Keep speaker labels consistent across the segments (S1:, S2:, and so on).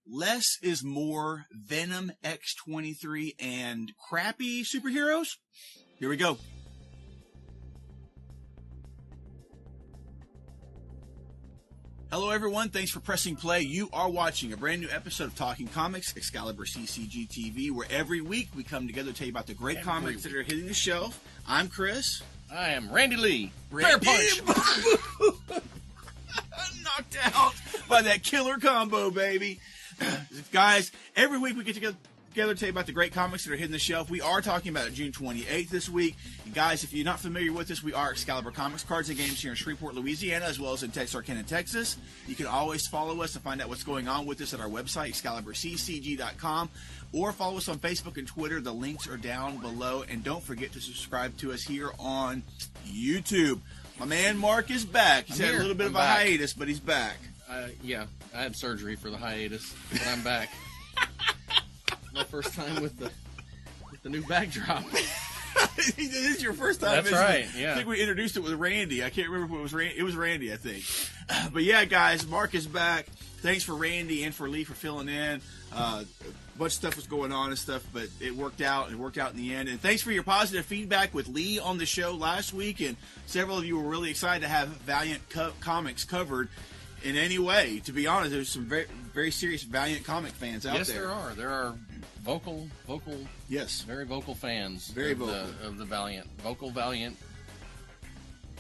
S1: less is more, Venom X-23, and crappy superheroes? Here we go. Hello, everyone. Thanks for pressing play. You are watching a brand new episode of Talking Comics, ExcaliburCCGTV, where every week we come together to tell you about the great comics that are hitting the shelf. I'm Chris.
S2: I am Randy Lee. Fair punch.
S1: Knocked out by that killer combo, baby. Guys, every week we get together to tell you about the great comics that are hitting the shelf. We are talking about June 28th this week. And guys, if you're not familiar with us, we are Excalibur Comics, cards and games here in Shreveport, Louisiana, as well as in Texarkana, Texas. You can always follow us and find out what's going on with us at our website, ExcaliburCCG.com, or follow us on Facebook and Twitter. The links are down below. And don't forget to subscribe to us here on YouTube. My man Mark is back. He's had a little bit of a hiatus, but he's back.
S2: Yeah, I had surgery for the hiatus, but I'm back. My first time with the new backdrop.
S1: This is your first time.
S2: That's right. Yeah.
S1: I think we introduced it with Randy. I can't remember if it was Randy. It was Randy, I think. But yeah, guys, Mark is back. Thanks for Randy and for Lee for filling in. A bunch of stuff was going on and stuff, but it worked out. It worked out in the end. And thanks for your positive feedback with Lee on the show last week. And several of you were really excited to have Valiant Comics covered in any way. To be honest, there's some very, very serious Valiant comic fans out there.
S2: Yes, there are. There are vocal,
S1: yes,
S2: very vocal fans.
S1: Very vocal
S2: of the Valiant, vocal Valiant.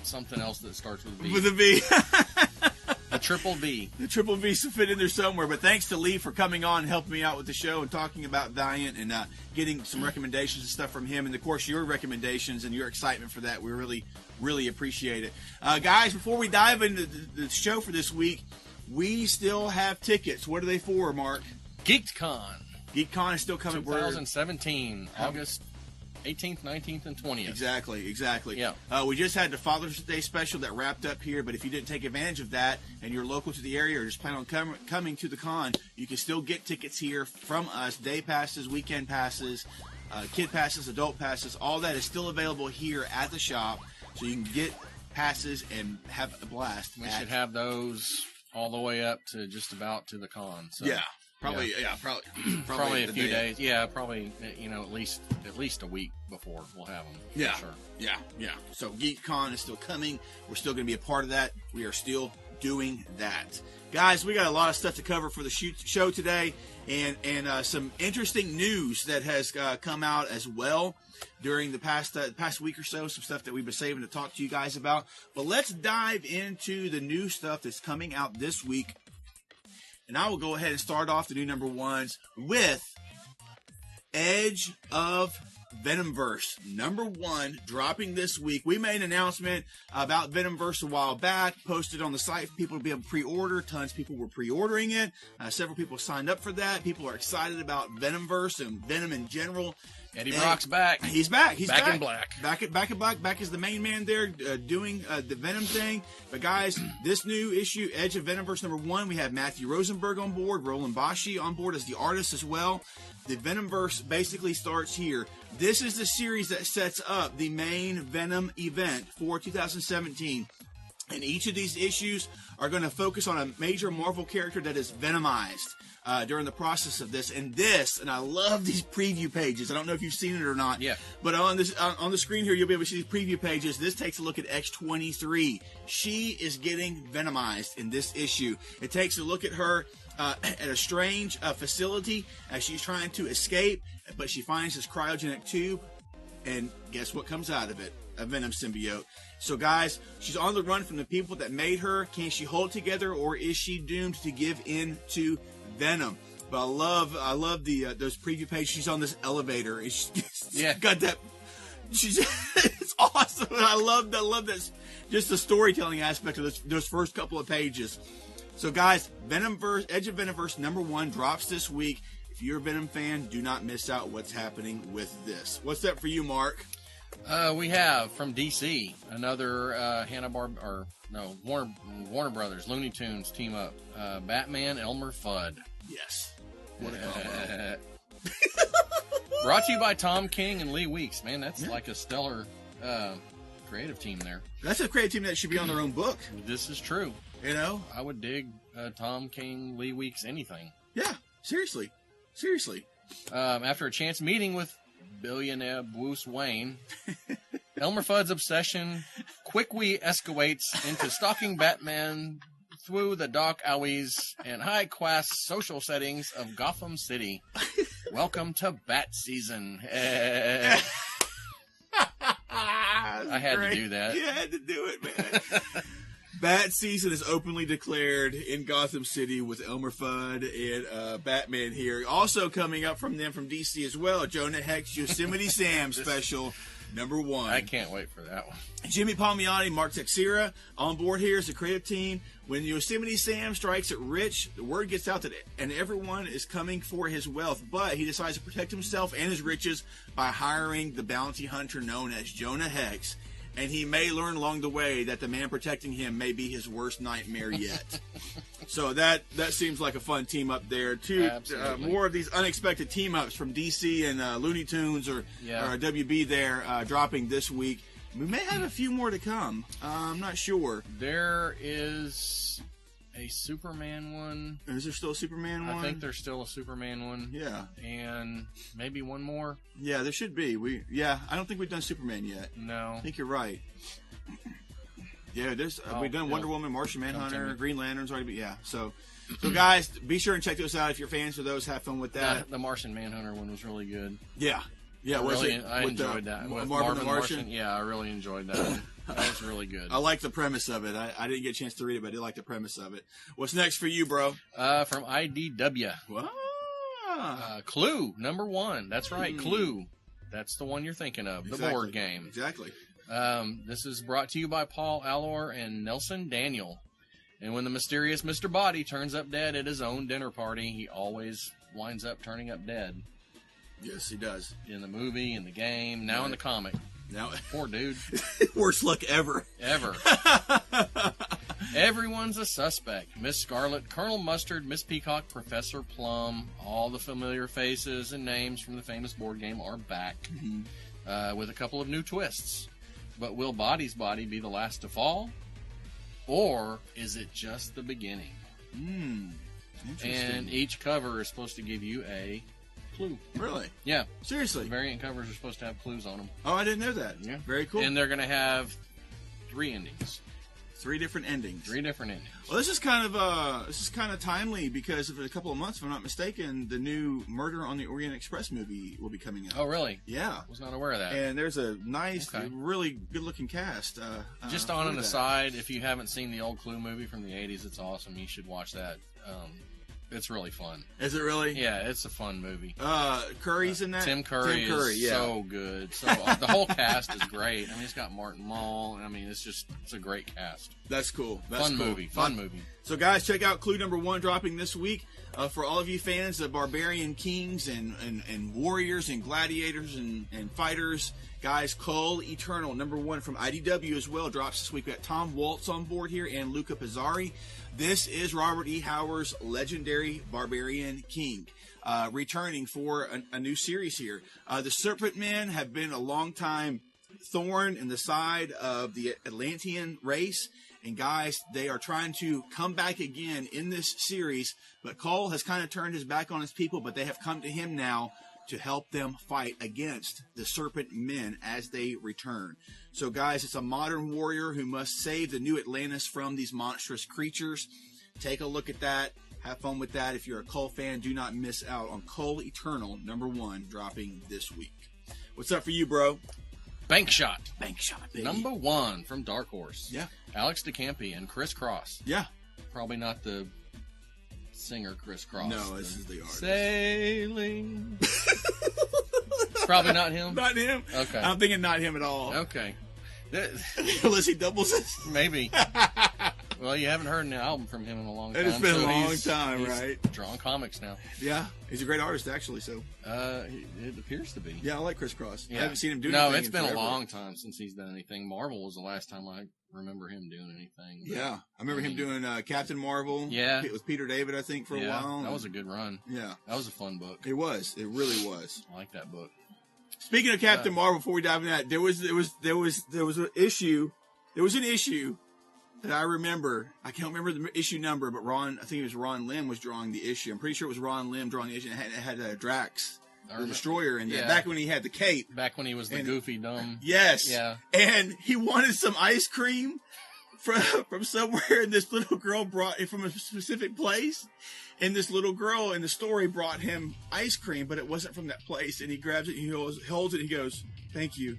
S2: Something else that starts with a V.
S1: With a V.
S2: The triple V.
S1: The triple V should fit in there somewhere. But thanks to Lee for coming on and helping me out with the show and talking about Valiant and getting some recommendations and stuff from him. And, of course, your recommendations and your excitement for that. We really, really appreciate it. Guys, before we dive into the show for this week, we still have tickets. What are they for, Mark?
S2: GeekCon.
S1: GeekCon is still coming.
S2: 2017, August 18th, 19th, and 20th.
S1: Exactly.
S2: Yeah.
S1: We just had the Father's Day special that wrapped up here, but if you didn't take advantage of that and you're local to the area or just plan on coming to the con, you can still get tickets here from us, day passes, weekend passes, kid passes, adult passes. All that is still available here at the shop, so you can get passes and have a blast.
S2: We should have those all the way up to just about to the con. So.
S1: Yeah. Probably
S2: Probably a few days. Yeah, probably, at least a week before we'll have them.
S1: Yeah.
S2: For sure.
S1: Yeah. So GeekCon is still coming. We're still going to be a part of that. We are still doing that. Guys, we got a lot of stuff to cover for the show today and some interesting news that has come out as well during the past week or so, some stuff that we've been saving to talk to you guys about. But let's dive into the new stuff that's coming out this week. And I will go ahead and start off the new number ones with Edge of Venomverse. Number one, dropping this week. We made an announcement about Venomverse a while back, posted on the site for people to be able to pre-order. Tons of people were pre-ordering it. Several people signed up for that. People are excited about Venomverse and Venom in general.
S2: Eddie Brock's back.
S1: He's back. He's back
S2: in black.
S1: Back in black. Back as the main man there, doing the Venom thing. But guys, this new issue, Edge of Venomverse number one, we have Matthew Rosenberg on board, Roland Bashi on board as the artist as well. The Venomverse basically starts here. This is the series that sets up the main Venom event for 2017. And each of these issues are going to focus on a major Marvel character that is venomized during the process of this. And I love these preview pages. I don't know if you've seen it or not.
S2: Yeah.
S1: But on the screen here, you'll be able to see these preview pages. This takes a look at X-23. She is getting venomized in this issue. It takes a look at her at a strange facility as she's trying to escape, but she finds this cryogenic tube, and guess what comes out of it? A Venom symbiote. So guys, she's on the run from the people that made her. Can she hold together, or is she doomed to give in to Venom? But I love those preview pages. She's on this elevator. And she's got that. It's awesome. I love that. Just the storytelling aspect of those first couple of pages. So guys, Venomverse, Edge of Venomverse number one drops this week. If you're a Venom fan, do not miss out what's happening with this. What's that for you, Mark?
S2: We have from DC another Warner Brothers Looney Tunes team up. Batman Elmer Fudd.
S1: Yes. What a combo.
S2: Brought to you by Tom King and Lee Weeks. Man, that's like a stellar creative team there.
S1: That's a creative team that should be on their own book.
S2: This is true.
S1: You know?
S2: I would dig Tom King, Lee Weeks, anything.
S1: Yeah. Seriously.
S2: After a chance meeting with billionaire Bruce Wayne, Elmer Fudd's obsession quickly escalates into stalking Batman through the dark alleys and high-class social settings of Gotham City. Welcome to Bat Season. I had to do that.
S1: You had to do it, man. Bat Season is openly declared in Gotham City with Elmer Fudd and Batman here. Also coming up from them from DC as well, Jonah Hex Yosemite Sam special #1.
S2: I can't wait for that one.
S1: Jimmy Palmiotti, Mark Texeira on board here as the creative team. When Yosemite Sam strikes it rich, the word gets out that and everyone is coming for his wealth, but he decides to protect himself and his riches by hiring the bounty hunter known as Jonah Hex. And he may learn along the way that the man protecting him may be his worst nightmare yet. So that seems like a fun team up there, too. More of these unexpected team-ups from DC and Looney Tunes or WB there dropping this week. We may have a few more to come. I'm not sure.
S2: There is a Superman one.
S1: Is there still a Superman one?
S2: I think there's still a Superman one.
S1: Yeah.
S2: And maybe one more.
S1: Yeah, there should be. I don't think we've done Superman yet.
S2: No.
S1: I think you're right. Yeah, we've done Wonder Woman, Martian Manhunter, Green Lantern's already. Yeah, so guys, be sure and check those out if you're fans of those. Have fun with that.
S2: The Martian Manhunter one was really good.
S1: Yeah,
S2: I enjoyed that. With
S1: Marvin the Martian.
S2: Yeah, I really enjoyed that. That was really good.
S1: I like the premise of it. I didn't get a chance to read it, but I did like the premise of it. What's next for you, bro?
S2: From IDW.
S1: Wow.
S2: Clue #1. That's right, Clue. That's the one you're thinking of. The board game.
S1: Exactly.
S2: This is brought to you by Paul Allor and Nelson Daniel. And when the mysterious Mr. Body turns up dead at his own dinner party, he always winds up turning up dead.
S1: Yes, he does.
S2: In the movie, in the game, now in the comic.
S1: Now,
S2: poor dude.
S1: Worst luck ever.
S2: Everyone's a suspect. Miss Scarlet, Colonel Mustard, Miss Peacock, Professor Plum, all the familiar faces and names from the famous board game are back, with a couple of new twists. But will Body's body be the last to fall? Or is it just the beginning?
S1: Interesting.
S2: And each cover is supposed to give you a clue.
S1: Really?
S2: Yeah.
S1: Seriously?
S2: The variant covers are supposed to have clues on them.
S1: Oh, I didn't know that.
S2: Yeah.
S1: Very cool.
S2: And they're going to have 3 endings.
S1: 3 different endings.
S2: 3 different endings.
S1: Well, this is kind of timely because of a couple of months, if I'm not mistaken, the new Murder on the Orient Express movie will be coming out.
S2: Oh, really?
S1: Yeah.
S2: I was not aware of that.
S1: And there's a nice, really good-looking cast.
S2: Just on an aside, if you haven't seen the old Clue movie from the 80s, it's awesome. You should watch that. It's really fun.
S1: Is it really?
S2: Yeah, it's a fun movie.
S1: Curry's in that?
S2: Tim Curry is so good. So the whole cast is great. I mean, it's got Martin Mull. I mean, it's a great cast.
S1: That's cool.
S2: Fun movie.
S1: So, guys, check out Clue #1 dropping this week. For all of you fans of barbarian kings and warriors and gladiators and fighters, guys, Kull Eternal #1 from IDW as well drops this week. We got Tom Waltz on board here and Luca Pizzari. This is Robert E. Howard's legendary barbarian king, returning for a new series here. The Serpent Men have been a long time thorn in the side of the Atlantean race. And guys, they are trying to come back again in this series. But Kull has kind of turned his back on his people, but they have come to him now to help them fight against the Serpent Men as they return. So guys, it's a modern warrior who must save the new Atlantis from these monstrous creatures. Take a look at that. Have fun with that. If you're a Kull fan, do not miss out on Kull Eternal #1 dropping this week. What's up for you, bro?
S2: Bank Shot,
S1: baby.
S2: #1 from Dark Horse.
S1: Yeah.
S2: Alex DeCampi and Chris Cross.
S1: Yeah.
S2: Probably not the singer Chris Cross.
S1: No, this is the artist.
S2: Sailing. Probably not him?
S1: Not him.
S2: Okay.
S1: I'm thinking not him at all.
S2: Okay.
S1: Unless he doubles it.
S2: Maybe. Well, you haven't heard an album from him in a long time.
S1: It's been a long time,
S2: he's
S1: right?
S2: Drawing comics now.
S1: Yeah. He's a great artist, actually, so.
S2: It appears to be.
S1: Yeah, I like Chris Cross.
S2: Yeah.
S1: I haven't seen him do anything.
S2: No, it's been
S1: forever.
S2: a long time since he's done anything. Marvel was the last time I remember him doing anything.
S1: Yeah. I remember him doing Captain Marvel.
S2: Yeah.
S1: With Peter David, I think, for a while.
S2: That was a good run.
S1: Yeah.
S2: That was a fun book.
S1: It was. It really was.
S2: I like that book.
S1: Speaking of Captain Marvel, before we dive into that, there was an issue that I remember, I can't remember the issue number, but I think it was Ron Lim was drawing the issue. I'm pretty sure it was Ron Lim drawing the issue, and it had Drax, the Destroyer, in there.
S2: Yeah.
S1: Back when he had the cape.
S2: Back when he was the goofy, dumb.
S1: Yes.
S2: Yeah.
S1: And he wanted some ice cream from somewhere, and this little girl brought it from a specific place. And this little girl in the story brought him ice cream, but it wasn't from that place. And he grabs it, and he holds it, and he goes, "Thank you,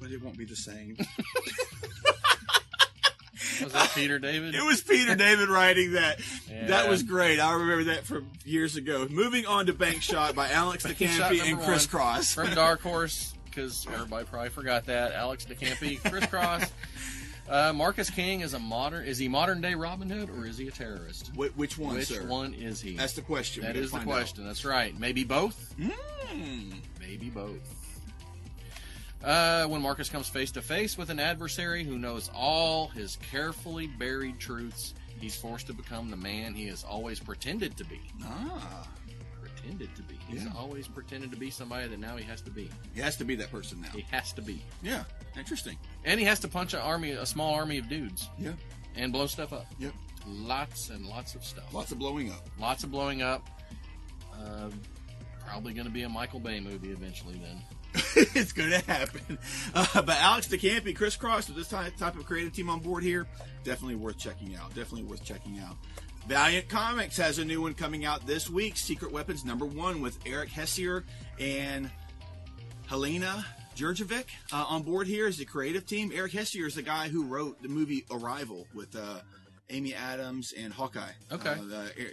S1: but it won't be the same."
S2: Was that Peter David?
S1: It was Peter David writing that.
S2: Yeah.
S1: That was great. I remember that from years ago. Moving on to Bank Shot by Alex DeCampi and Chris Cross.
S2: From Dark Horse, because everybody probably forgot that. Alex DeCampi, Chris Cross. Marcus King is he modern day Robin Hood, or is he a terrorist?
S1: Which one,
S2: Which
S1: sir?
S2: one is he?
S1: That's the question.
S2: That is the question. Out. That's right. Maybe both? Maybe both. When Marcus comes face to face with an adversary who knows all his carefully buried truths, he's forced to become the man he has always pretended to be. Pretended to be. He's always pretended to be somebody that now he has to be.
S1: He has to be that person now.
S2: He has to be.
S1: Yeah, interesting.
S2: And he has to punch a small army of dudes.
S1: Yeah.
S2: And blow stuff up.
S1: Yep.
S2: Lots and lots of stuff.
S1: Lots of blowing up.
S2: Lots of blowing up. Probably going to be a Michael Bay movie eventually then.
S1: It's going to happen. But Alex DeCampi, Chris Cross, with this type of creative team on board here, definitely worth checking out. Valiant Comics has a new one coming out this week, Secret Weapons #1, with Eric Hessier and Helena Jurjevic on board here as the creative team. Eric Hessier is the guy who wrote the movie Arrival with Amy Adams and Hawkeye.
S2: Okay.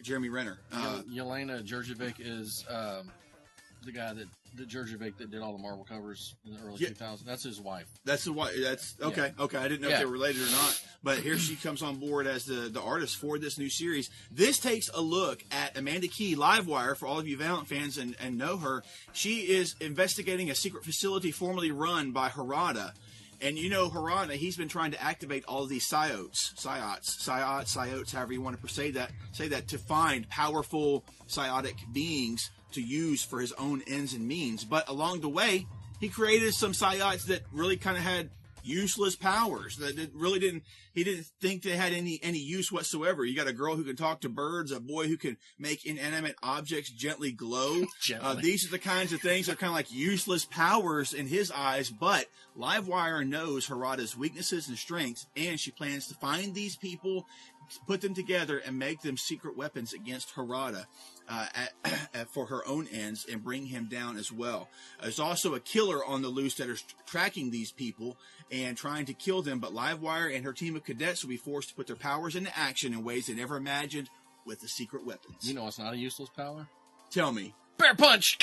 S1: Jeremy Renner.
S2: Yelena Jurjevic is the guy that Jurjevic that did all the Marvel covers in the early 2000s. That's his wife.
S1: That's the wife. That's okay. Yeah. Okay, I didn't know if they were related or not. But here she comes on board as the artist for this new series. This takes a look at Amanda Key, Livewire, for all of you Valiant fans and know her. She is investigating a secret facility formerly run by Harada. And you know Harada, he's been trying to activate all of these psiotes, however you want to say that, to find powerful psiotic beings to use for his own ends and means. But along the way, he created some psiots that really kind of had useless powers that he didn't think they had any use whatsoever. You got a girl who can talk to birds, a boy who can make inanimate objects gently glow. These are the kinds of things that are kind of like useless powers in his eyes, but Livewire knows Harada's weaknesses and strengths, and she plans to find these people, put them together, and make them secret weapons against Harada for her own ends, and bring him down as well. There's also a killer on the loose that is tracking these people and trying to kill them, but Livewire and her team of cadets will be forced to put their powers into action in ways they never imagined with the secret weapons.
S2: You know it's not a useless power?
S1: Tell me.
S2: Bear punch!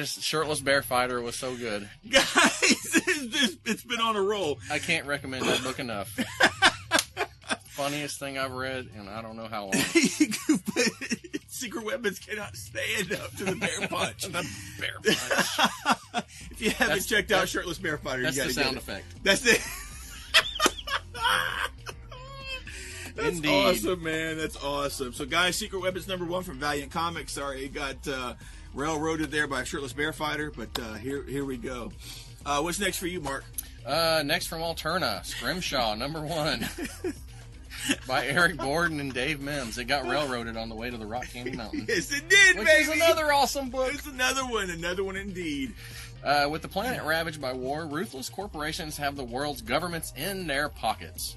S2: Shirtless Bear Fighter was so good.
S1: Guys, it's been on a roll.
S2: I can't recommend that book enough. Funniest thing I've read in I don't know how long.
S1: Secret weapons cannot stand up to the bear punch.
S2: The bear punch.
S1: If you haven't checked out Shirtless Bear Fighter, you gotta
S2: get it. That's the sound effect.
S1: That's it. That's
S2: Indeed.
S1: Awesome, man. That's awesome. So, guys, Secret Weapons #1 from Valiant Comics. Sorry, it got railroaded there by Shirtless Bear Fighter, but here we go. What's next for you, Mark?
S2: Next from Alterna, Scrimshaw #1 by Eric Gordon and Dave Mims. It got railroaded on the way to the Rock Candy Mountain.
S1: Yes, it did,
S2: Which
S1: baby.
S2: is another awesome book.
S1: It's another one indeed.
S2: With the planet ravaged by war, ruthless corporations have the world's governments in their pockets.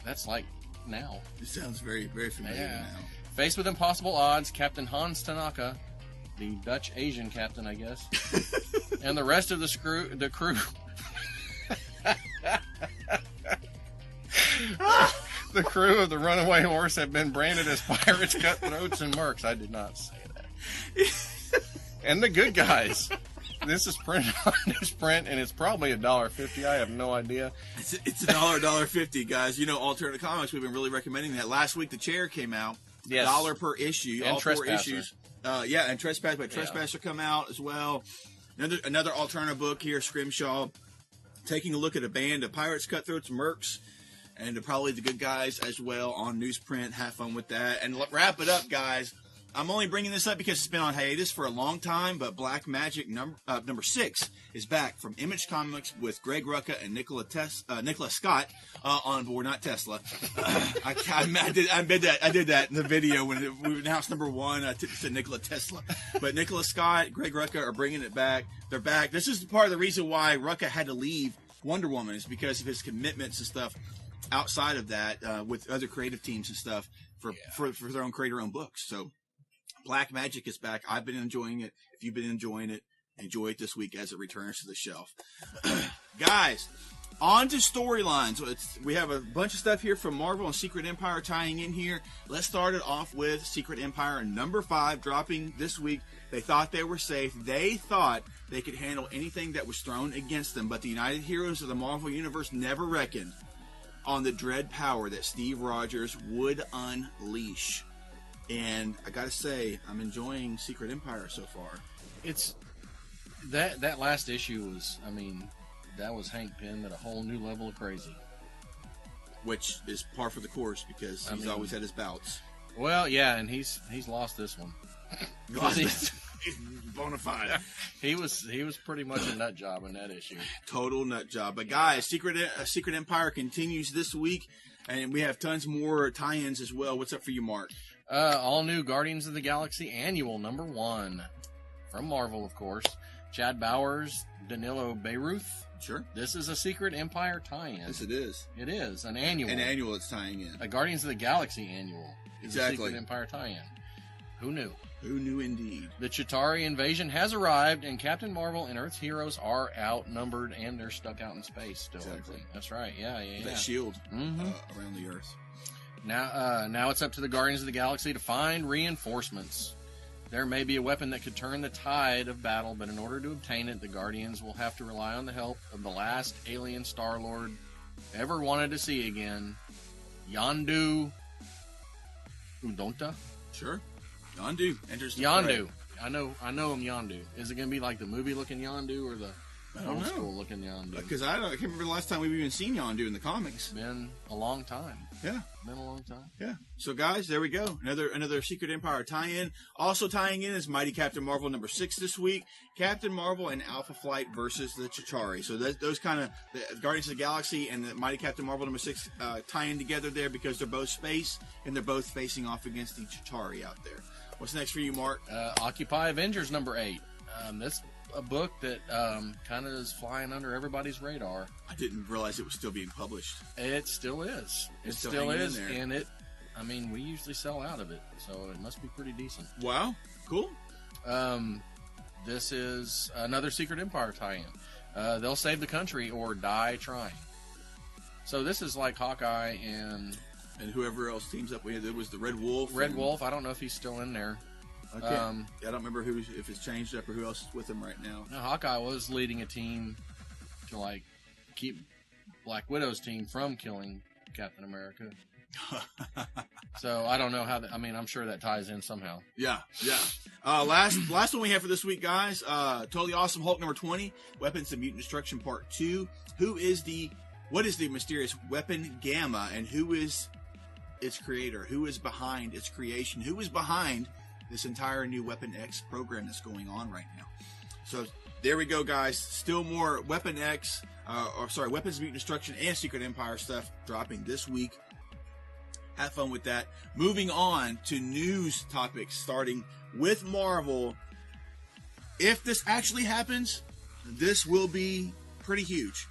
S2: That's like now.
S1: It sounds very, very familiar now.
S2: Faced with impossible odds, Captain Hans Tanaka, the Dutch Asian captain, I guess, and the rest of the crew. The crew of the Runaway Horse have been branded as pirates, cutthroats, and mercs. I did not say that. And the good guys. This is printed on newsprint, and it's probably $1.50. I have no idea.
S1: It's $1.50, guys. You know, Alternative Comics, we've been really recommending that. Last week, The Chair came out.
S2: Yes.
S1: $1 per issue.
S2: And
S1: all
S2: Trespasser.
S1: 4 issues. And Trespasser come out as well. Another Alternative book here, Scrimshaw, taking a look at a band of pirates, cutthroats, mercs, and probably the good guys as well on newsprint. Have fun with that. And wrap it up, guys. I'm only bringing this up because it's been on hiatus for a long time, but Black Magic number 6 is back from Image Comics with Greg Rucka and Nicholas Scott on board, not Tesla. I did that in the video when we announced number 1. I said Nikola Tesla, but Nicholas Scott, Greg Rucka are bringing it back. They're back. This is part of the reason why Rucka had to leave Wonder Woman, is because of his commitments and stuff outside of that with other creative teams and stuff for their own creator-owned books. So Black Magic is back. I've been enjoying it. If you've been enjoying it, enjoy it this week as it returns to the shelf. Guys, on to storylines. We have a bunch of stuff here from Marvel and Secret Empire tying in here. Let's start it off with Secret Empire number 5 dropping this week. They thought they were safe. They thought they could handle anything that was thrown against them. But the United Heroes of the Marvel Universe never reckoned on the dread power that Steve Rogers would unleash. And I gotta say, I'm enjoying Secret Empire so far.
S2: It's that last issue was, I mean, that was Hank Pym at a whole new level of crazy.
S1: Which is par for the course because he's always had his bouts.
S2: Well, yeah, and he's lost this one.
S1: He's bona fide.
S2: He was pretty much a nut job in that issue.
S1: Total nut job. But guys, Secret Empire continues this week, and we have tons more tie-ins as well. What's up for you, Mark?
S2: All new Guardians of the Galaxy Annual number 1 from Marvel, of course. Chad Bowers, Danilo Beyruth.
S1: Sure.
S2: This is a Secret Empire tie-in.
S1: Yes, it is.
S2: It is an annual.
S1: An annual it's tying in.
S2: A Guardians of the Galaxy Annual.
S1: Exactly.
S2: A Secret Empire tie-in. Who knew?
S1: Who knew indeed? The
S2: Chitauri invasion has arrived, and Captain Marvel and Earth's heroes are outnumbered, and they're stuck out in space still.
S1: Exactly.
S2: That's right. Yeah.
S1: That shield around the Earth.
S2: Now it's up to the Guardians of the Galaxy to find reinforcements. There may be a weapon that could turn the tide of battle, but in order to obtain it, the Guardians will have to rely on the help of the last alien Star-Lord ever wanted to see again, Yondu Udonta.
S1: Sure. Yondu enters the
S2: Yondu. I know him, Yondu. Is it going to be like the movie-looking Yondu or the old-school-looking Yondu?
S1: Because I can't remember the last time we've even seen Yondu in the comics.
S2: It's been a long time.
S1: Yeah.
S2: Been a long time.
S1: Yeah. So, guys, there we go. Another Secret Empire tie-in. Also tying in is Mighty Captain Marvel number 6 this week. Captain Marvel and Alpha Flight versus the Chitauri. So those kind of the Guardians of the Galaxy and the Mighty Captain Marvel number 6 tie in together there because they're both space and they're both facing off against the Chitauri out there. What's next for you, Mark?
S2: Occupy Avengers number 8. This a book that kind of is flying under everybody's radar.
S1: I didn't realize it was still being published.
S2: It still is. It still is, and we usually sell out of it, so it must be pretty decent.
S1: Wow, cool.
S2: This is another Secret Empire tie-in. They'll save the country or die trying. So this is like Hawkeye and
S1: whoever else teams up with. It was the Red Wolf.
S2: Red Wolf. I don't know if he's still in there.
S1: Okay. I don't remember if it's changed up or who else is with him right now.
S2: No, Hawkeye was leading a team to keep Black Widow's team from killing Captain America. So I don't know how that. I'm sure that ties in somehow.
S1: Yeah. Last one we have for this week, guys. Totally Awesome Hulk number 20. Weapons of Mutant Destruction Part 2. What is the mysterious weapon Gamma, and who is its creator? Who is behind its creation? Who is behind this entire new Weapon X program that's going on right now? So there we go, guys. Still more Weapons of Mutant Destruction and Secret Empire stuff dropping this week. Have fun with that. Moving on to news topics, starting with Marvel. If this actually happens, this will be pretty huge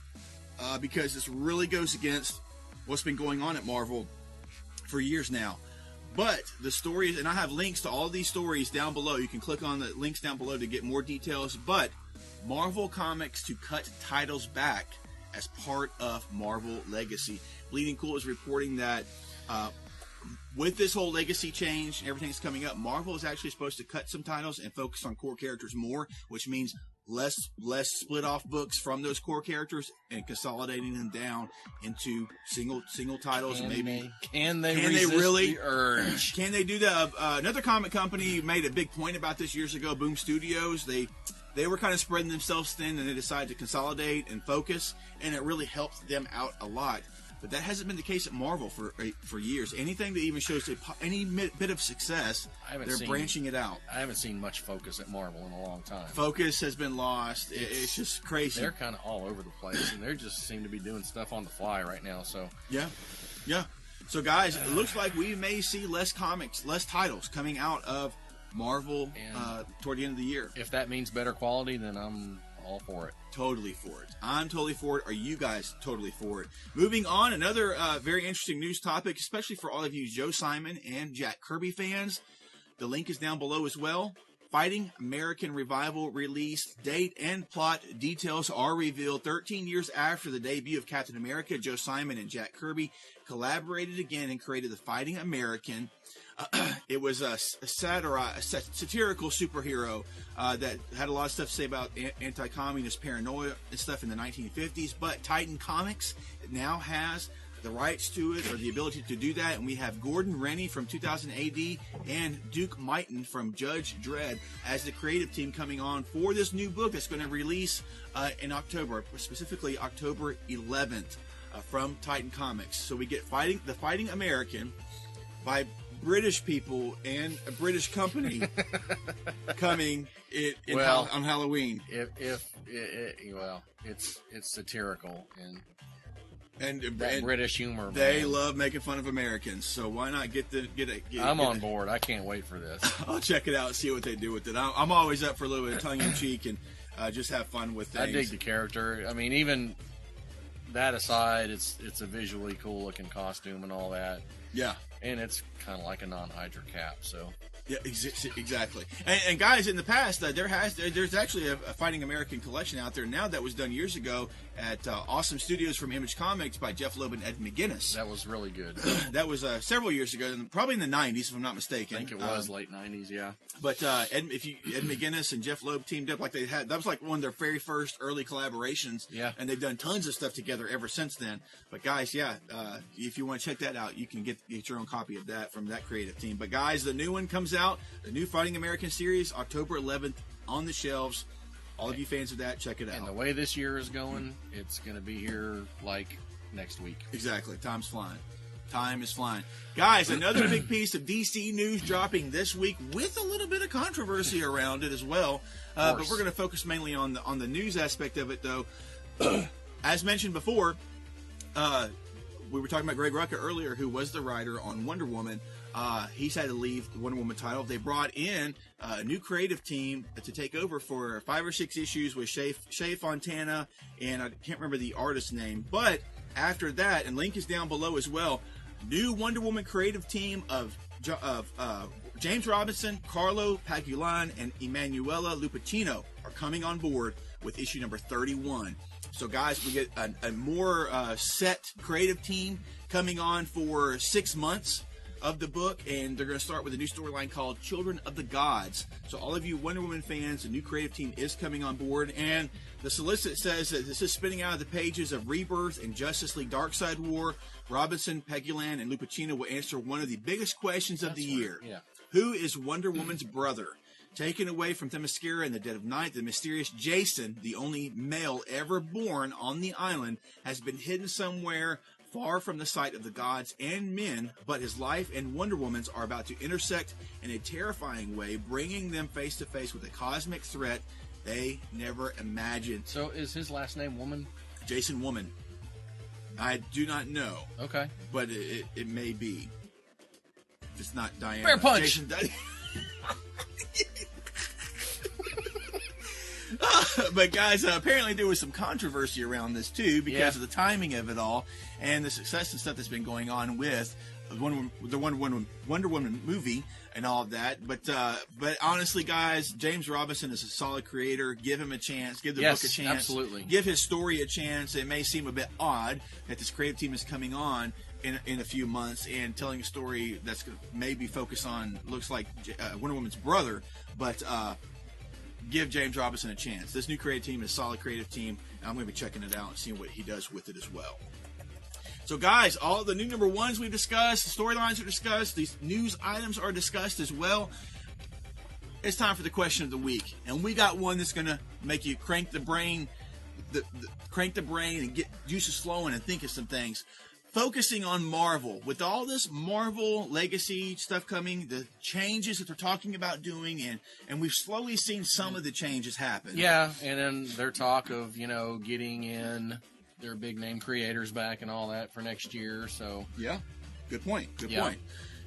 S1: because this really goes against what's been going on at Marvel for years now. But the stories, and I have links to all these stories down below. You can click on the links down below to get more details. But Marvel Comics to cut titles back as part of Marvel Legacy. Bleeding Cool is reporting that with this whole legacy change and everything that's coming up, Marvel is actually supposed to cut some titles and focus on core characters more, which means less split off books from those core characters and consolidating them down into single titles.
S2: Can they really the urge?
S1: Can they do that? Another comic company made a big point about this years ago. Boom Studios. They were kind of spreading themselves thin, and they decided to consolidate and focus, and it really helped them out a lot. but that hasn't been the case at Marvel for years. Anything that even shows any bit of success, they're branching it out.
S2: I haven't seen much focus at Marvel in a long time.
S1: Focus has been lost. It's just crazy.
S2: They're kind of all over the place, and they just seem to be doing stuff on the fly right now. So
S1: yeah. So guys, it looks like we may see less comics, less titles coming out of Marvel toward the end of the year.
S2: If that means better quality, then I'm all for it.
S1: Totally for it. I'm totally for it. Are you guys totally for it? Moving on, another very interesting news topic, especially for all of you Joe Simon and Jack Kirby fans. The link is down below as well. Fighting American Revival release date and plot details are revealed 13 years after the debut of Captain America. Joe Simon and Jack Kirby collaborated again and created the Fighting American. It was a satirical superhero that had a lot of stuff to say about anti-communist paranoia and stuff in the 1950s. But Titan Comics now has the rights to it, or the ability to do that, and we have Gordon Rennie from 2000 AD and Duke Myton from Judge Dredd as the creative team coming on for this new book that's going to release in October, specifically October 11th from Titan Comics. So we get the Fighting American by British people and a British company coming on Halloween.
S2: It's satirical
S1: and
S2: British humor.
S1: They love making fun of Americans, so why not get
S2: I'm on board. I can't wait for this.
S1: I'll check it out and see what they do with it. I'm always up for a little bit of tongue in cheek and just have fun with things.
S2: I dig the character. I mean, even that aside, it's a visually cool looking costume and all that.
S1: Yeah.
S2: And it's kind of like a non-Hydra cap, so.
S1: Yeah, exactly. And guys, in the past, there's actually a Fighting American collection out there now that was done years ago at Awesome Studios from Image Comics by Jeff Loeb and Ed McGuinness.
S2: That was really good.
S1: That was several years ago, probably in the 90s, if I'm not mistaken.
S2: I think it was late 90s, yeah.
S1: But Ed McGuinness and Jeff Loeb teamed up like they had. That was like one of their very first early collaborations.
S2: Yeah.
S1: And they've done tons of stuff together ever since then. But guys, if you want to check that out, you can get your own copy of that from that creative team. But guys, the new one comes out, the new Fighting American series, October 11th, on the shelves. All of you fans of that, check it out.
S2: And the way this year is going, it's going to be here like next week.
S1: Exactly. Time's flying. Time is flying. Guys, another big piece of DC news dropping this week with a little bit of controversy around it as well. But we're going to focus mainly on the news aspect of it, though. As mentioned before, we were talking about Greg Rucka earlier, who was the writer on Wonder Woman. He's had to leave the Wonder Woman title. They brought in a new creative team to take over for 5 or 6 issues with Shea Fontana, and I can't remember the artist's name. But after that, and link is down below as well, new Wonder Woman creative team of James Robinson, Carlo Pagulan, and Emanuela Lupacchino are coming on board with issue number 31. So guys, we get a more set creative team coming on for 6 months of the book, and they're going to start with a new storyline called Children of the Gods. So all of you Wonder Woman fans, the new creative team is coming on board, and the solicit says that this is spinning out of the pages of Rebirth and Justice League Darkseid War. Robinson, Pagulan, and Lupacchino will answer one of the biggest questions of the year.
S2: Yeah.
S1: Who is Wonder Woman's brother? Taken away from Themyscira in the dead of night, the mysterious Jason, the only male ever born on the island, has been hidden somewhere far from the sight of the gods and men, but his life and Wonder Woman's are about to intersect in a terrifying way, bringing them face to face with a cosmic threat they never imagined.
S2: So is his last name Woman?
S1: Jason Woman. I do not know.
S2: Okay.
S1: But it may be. It's not Diana.
S2: Bear punch!
S1: Jason But guys, apparently there was some controversy around this too because of the timing of it all and the success and stuff that's been going on with the Wonder Woman movie and all of that. But honestly, guys, James Robinson is a solid creator. Give him a chance. Give the book a chance.
S2: Absolutely.
S1: Give his story a chance. It may seem a bit odd that this creative team is coming on in a few months and telling a story that's going to maybe focus on, looks like Wonder Woman's brother, but give James Robinson a chance. This new creative team is a solid creative team, and I'm going to be checking it out and seeing what he does with it as well. So guys, all the new number ones we've discussed, the storylines are discussed, these news items are discussed as well. It's time for the question of the week, and we got one that's going to make you crank the brain, crank the brain and get juices flowing and think of some things. focusing on Marvel, with all this Marvel Legacy stuff coming, the changes that they're talking about doing, and we've slowly seen some of the changes happen.
S2: Yeah, and then their talk of, getting in their big name creators back and all that for next year. So
S1: yeah, good point. Good point.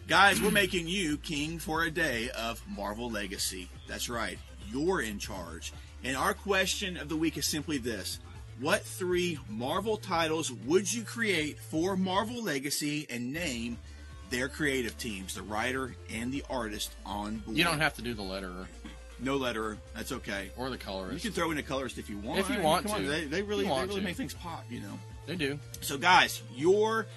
S1: Guys, we're making you king for a day of Marvel Legacy. That's right. You're in charge. And our question of the week is simply this. What 3 Marvel titles would you create for Marvel Legacy and name their creative teams, the writer and the artist on board?
S2: You don't have to do the letterer.
S1: No letterer. That's okay.
S2: Or the colorist.
S1: You can throw in a colorist if you want.
S2: If you want to.
S1: On, they really make things pop,
S2: They do.
S1: So, guys, your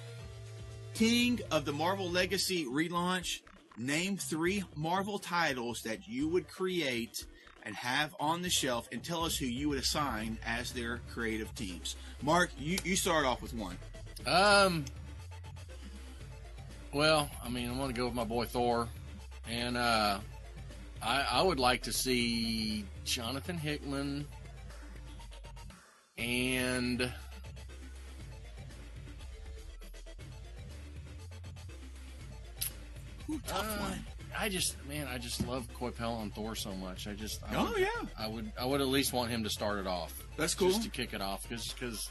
S1: king of the Marvel Legacy relaunch, name 3 Marvel titles that you would create and have on the shelf, and tell us who you would assign as their creative teams. Mark, you start off with one.
S2: Well, I'm going to go with my boy Thor, and I would like to see Jonathan Hickman and
S1: Tough one.
S2: I just love Coipel and Thor so much. I would at least want him to start it off.
S1: That's cool.
S2: Just to kick it off, because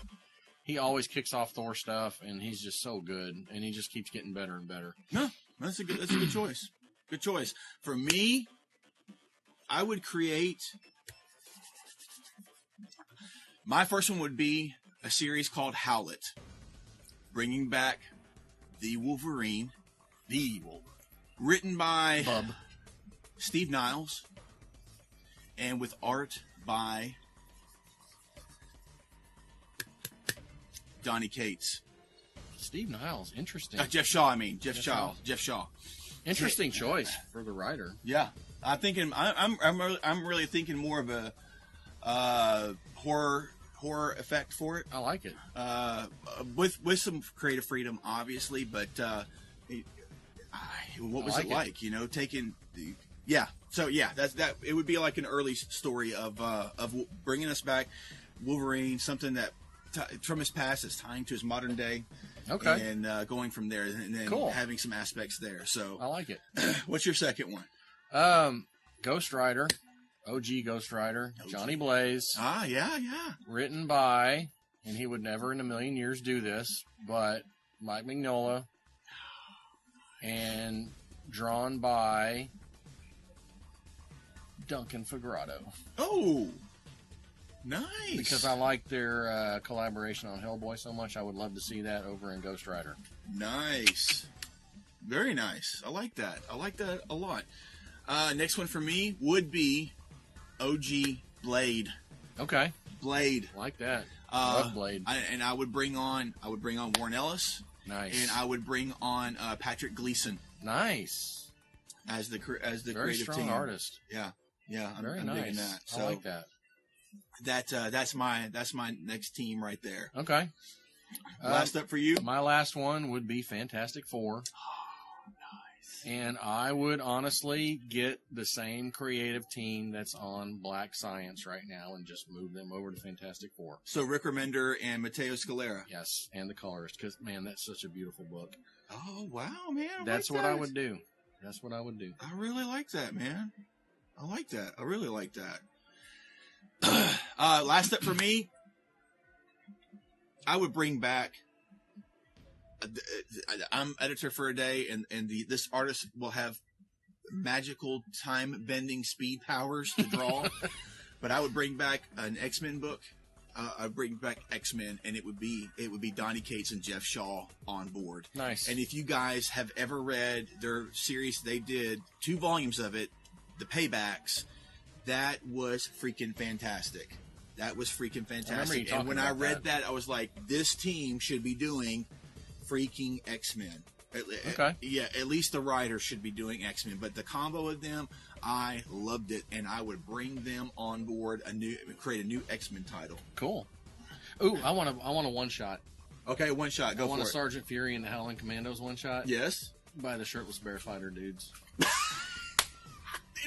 S2: he always kicks off Thor stuff, and he's just so good, and he just keeps getting better and better.
S1: No, that's a good choice. Good choice. For me, I would create. My first one would be a series called Howlett, bringing back the Wolverine. Written by
S2: Bub.
S1: Steve Niles, and with art by Donny Cates.
S2: Steve Niles, interesting.
S1: Jeff Shaw, Jeff Shaw.
S2: Interesting choice for the writer.
S1: Yeah, I'm really thinking more of a horror effect for it.
S2: I like it.
S1: With some creative freedom, obviously, but. What was it like? Taking the that it would be like an early story of bringing us back Wolverine, something that from his past is tying to his modern day.
S2: Okay,
S1: and going from there, and then having some aspects there. So
S2: I like it.
S1: What's your second one?
S2: Ghost Rider, OG Ghost Rider, Johnny Blaze.
S1: Yeah.
S2: Written by, and he would never in a million years do this, but Mike Mignola. And drawn by Duncan Fegredo.
S1: Oh, nice.
S2: Because I like their collaboration on Hellboy so much, I would love to see that over in Ghost Rider.
S1: Nice. Very nice. I like that. I like that a lot. Next one for me would be OG Blade.
S2: Okay.
S1: Blade.
S2: I like that. Love Blade.
S1: I would bring on Warren Ellis.
S2: Nice.
S1: And I would bring on Patrick Gleason.
S2: Nice.
S1: As the
S2: very
S1: creative
S2: strong
S1: team.
S2: artist.
S1: Yeah. I'm
S2: nice.
S1: digging that. So
S2: I like that.
S1: That's my next team right there.
S2: Okay.
S1: Last up for you.
S2: My last one would be Fantastic Four.
S1: Oh, nice.
S2: And I would honestly get the same creative team that's on Black Science right now and just move them over to Fantastic Four.
S1: So Rick Remender and Matteo Scalera.
S2: Yes, and the colorist, because, man, that's such a beautiful book.
S1: Oh, wow, man.
S2: That's what I would do. That's what I would do.
S1: I really like that, man. I like that. I really like that. Last up for me, I would bring back. I'm editor for a day, and this artist will have magical time bending speed powers to draw. But I would bring back an X-Men book. I'd bring back X-Men, and it would be Donny Cates and Jeff Shaw on board.
S2: Nice.
S1: And if you guys have ever read their series, they did 2 volumes of it, The Paybacks. That was freaking fantastic. That was freaking fantastic. And when I read that, I was like, this team should be doing freaking X-Men.
S2: Okay.
S1: Yeah, at least the writer should be doing X-Men. But the combo of them, I loved it, and I would bring them on board, create a new X-Men title.
S2: Cool. Ooh, I want a one shot.
S1: Okay, one shot. Go for it.
S2: I want a Sergeant Fury and the Howling Commandos one shot.
S1: Yes.
S2: By the Shirtless Bear Fighter dudes.
S1: The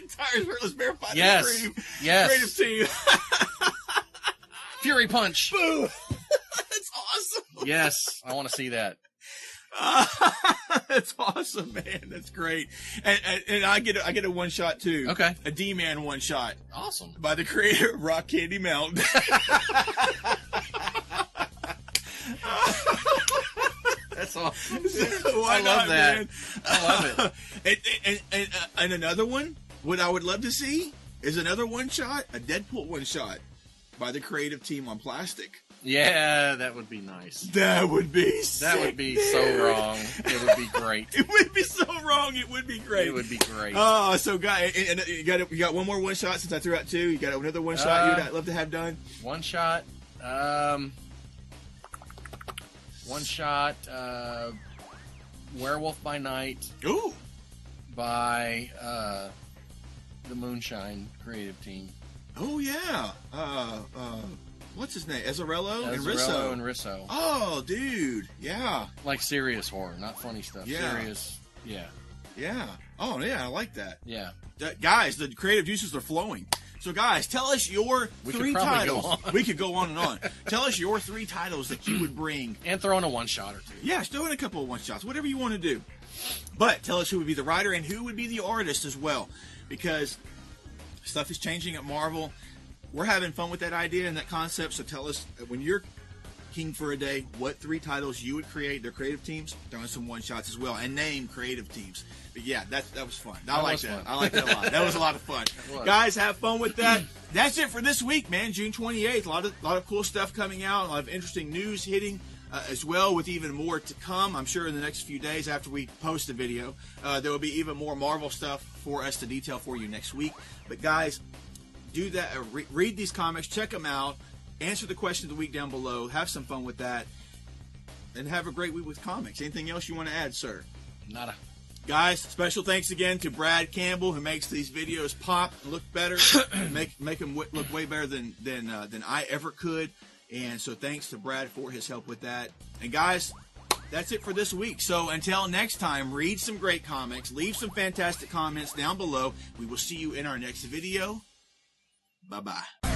S1: entire Shirtless Bear Fighter
S2: team. Yes.
S1: Creative team.
S2: Fury Punch.
S1: Boo. That's awesome.
S2: Yes, I want to see that.
S1: That's awesome, man. That's great. And I get a one shot too.
S2: Okay.
S1: A D-Man one shot.
S2: Awesome.
S1: By the creator of Rock Candy Mountain.
S2: That's awesome.
S1: Why
S2: I love
S1: not,
S2: that.
S1: man?
S2: I love
S1: it. And another one, what I would love to see is another one shot, a Deadpool one shot by the creative team on Plastic.
S2: Yeah, that would be nice.
S1: That would be sick,
S2: That would be
S1: dude.
S2: so wrong. It would be great.
S1: It would be so wrong. It would be great.
S2: It would be great.
S1: Oh, so guy, and you got one more one shot since I threw out two. You got another one shot you'd love to have done.
S2: One shot. One shot. Werewolf by Night
S1: Ooh.
S2: by the Moonshine creative team.
S1: Oh yeah. What's his name? Azzarello and
S2: Azzarello
S1: Risso.
S2: and Risso.
S1: Oh, dude. Yeah.
S2: Like serious horror, not funny stuff.
S1: Yeah.
S2: Serious. Yeah.
S1: Yeah. Oh yeah, I like that.
S2: Yeah.
S1: Guys, the creative juices are flowing. So guys, tell us your
S2: We
S1: three
S2: could probably
S1: titles.
S2: go on.
S1: We could go on and on. Tell us your three titles that you would bring.
S2: And throw in a one shot or two.
S1: Yeah, throw in a couple of one shots, whatever you want to do. But tell us who would be the writer and who would be the artist as well, because stuff is changing at Marvel. We're having fun with that idea and that concept. So tell us, when you're king for a day, what three titles you would create. Their creative teams, throw in some one shots as well, and name creative teams. But yeah, that was fun. I like that. I like that a lot. That was a lot of fun. Guys, have fun with that. That's it for this week, man. June 28th. A lot of cool stuff coming out. A lot of interesting news hitting as well, with even more to come. I'm sure in the next few days after we post the video, there will be even more Marvel stuff for us to detail for you next week. But guys, do that. Read these comics. Check them out. Answer the question of the week down below. Have some fun with that. And have a great week with comics. Anything else you want to add, sir?
S2: Nada.
S1: Guys, special thanks again to Brad Campbell, who makes these videos pop and look better, make them look way better than I ever could. And so thanks to Brad for his help with that. And guys, that's it for this week. So until next time, read some great comics, leave some fantastic comments down below. We will see you in our next video. Bye-bye.